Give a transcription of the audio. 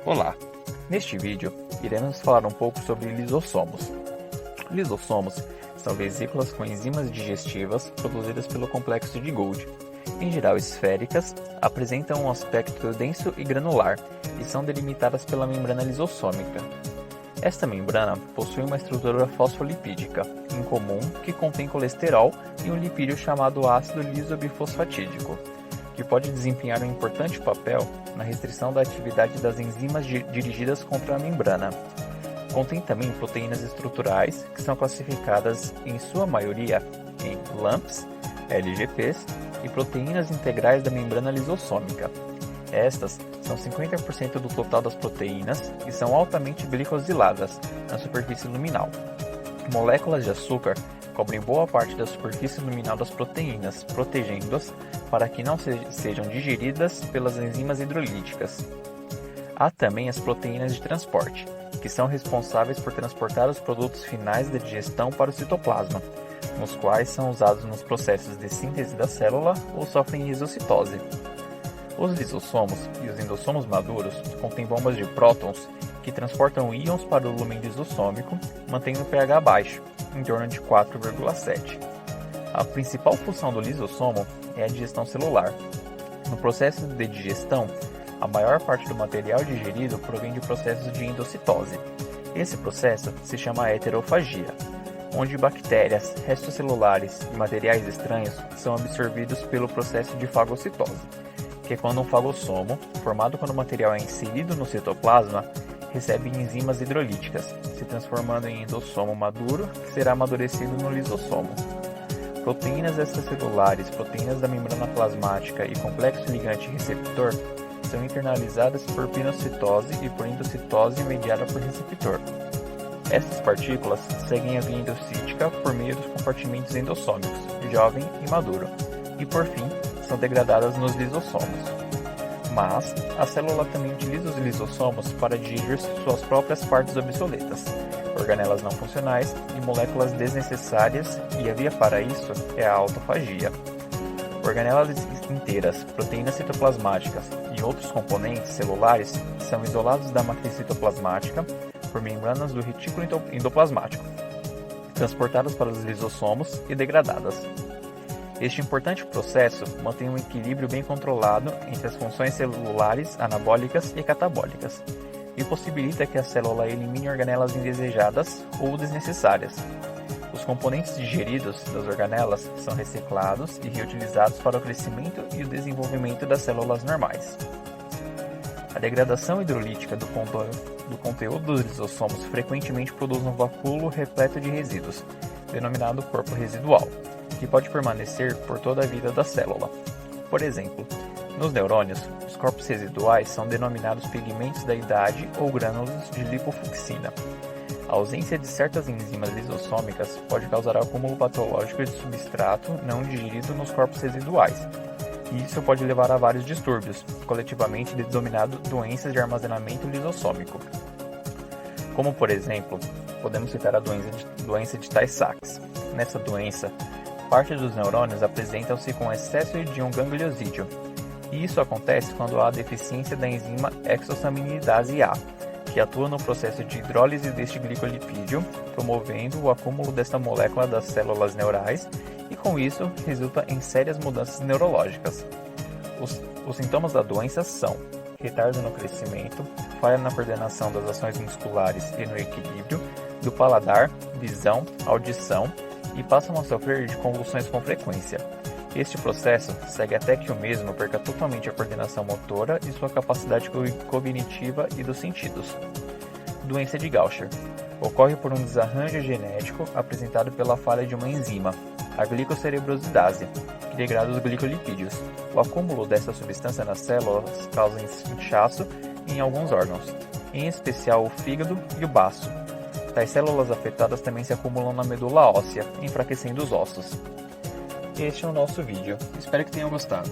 Olá! Neste vídeo, iremos falar um pouco sobre lisossomos. Lisossomos são vesículas com enzimas digestivas produzidas pelo complexo de Golgi. Em geral esféricas, apresentam um aspecto denso e granular e são delimitadas pela membrana lisossômica. Esta membrana possui uma estrutura fosfolipídica, em comum que contém colesterol e um lipídio chamado ácido lisobifosfatídico, que pode desempenhar um importante papel na restrição da atividade das enzimas dirigidas contra a membrana. Contém também proteínas estruturais, que são classificadas, em sua maioria, em LAMPs, LGPs e proteínas integrais da membrana lisossômica. Estas são 50% do total das proteínas e são altamente glicosiladas na superfície luminal. Moléculas de açúcar cobrem boa parte da superfície luminal das proteínas, protegendo-as para que não sejam digeridas pelas enzimas hidrolíticas. Há também as proteínas de transporte, que são responsáveis por transportar os produtos finais da digestão para o citoplasma, nos quais são usados nos processos de síntese da célula ou sofrem exocitose. Os lisossomos e os endossomos maduros contêm bombas de prótons que transportam íons para o lumen lisossômico, mantendo o pH baixo, em torno de 4,7. A principal função do lisossomo é a digestão celular. No processo de digestão, a maior parte do material digerido provém de processos de endocitose. Esse processo se chama heterofagia, onde bactérias, restos celulares e materiais estranhos são absorvidos pelo processo de fagocitose, que é quando um fagossomo, formado quando o material é inserido no citoplasma, recebe enzimas hidrolíticas, se transformando em endossomo maduro, que será amadurecido no lisossomo. Proteínas extracelulares, proteínas da membrana plasmática e complexo ligante receptor são internalizadas por pinocitose e por endocitose mediada por receptor. Essas partículas seguem a via endocítica por meio dos compartimentos endossômicos, jovem e maduro, e por fim, são degradadas nos lisossomos. Mas a célula também utiliza os lisossomos para digerir suas próprias partes obsoletas, organelas não funcionais e moléculas desnecessárias, e a via para isso é a autofagia. Organelas inteiras, proteínas citoplasmáticas e outros componentes celulares são isolados da matriz citoplasmática por membranas do retículo endoplasmático, transportadas para os lisossomos e degradadas. Este importante processo mantém um equilíbrio bem controlado entre as funções celulares anabólicas e catabólicas e possibilita que a célula elimine organelas indesejadas ou desnecessárias. Os componentes digeridos das organelas são reciclados e reutilizados para o crescimento e o desenvolvimento das células normais. A degradação hidrolítica do conteúdo dos lisossomos frequentemente produz um vacúolo repleto de resíduos, denominado corpo residual, que pode permanecer por toda a vida da célula. Por exemplo, nos neurônios, os corpos residuais são denominados pigmentos da idade ou grânulos de lipofucsina. A ausência de certas enzimas lisossômicas pode causar acúmulo patológico de substrato não digerido nos corpos residuais, e isso pode levar a vários distúrbios, coletivamente denominados doenças de armazenamento lisossômico. Como, por exemplo, podemos citar a doença de Tay-Sachs. Nessa doença, parte dos neurônios apresentam-se com excesso de um gangliosídeo, e isso acontece quando há deficiência da enzima hexosaminidase A, que atua no processo de hidrólise deste glicolipídio, promovendo o acúmulo desta molécula das células neurais, e com isso resulta em sérias mudanças neurológicas. Os sintomas da doença são retardo no crescimento, falha na coordenação das ações musculares e no equilíbrio, do paladar, visão, audição, e passam a sofrer de convulsões com frequência. Este processo segue até que o mesmo perca totalmente a coordenação motora e sua capacidade cognitiva e dos sentidos. Doença de Gaucher. Ocorre por um desarranjo genético apresentado pela falha de uma enzima, a glicocerebrosidase, que degrada os glicolipídios. O acúmulo dessa substância nas células causa inchaço em alguns órgãos, em especial o fígado e o baço. Tais células afetadas também se acumulam na medula óssea, enfraquecendo os ossos. Este é o nosso vídeo. Espero que tenham gostado.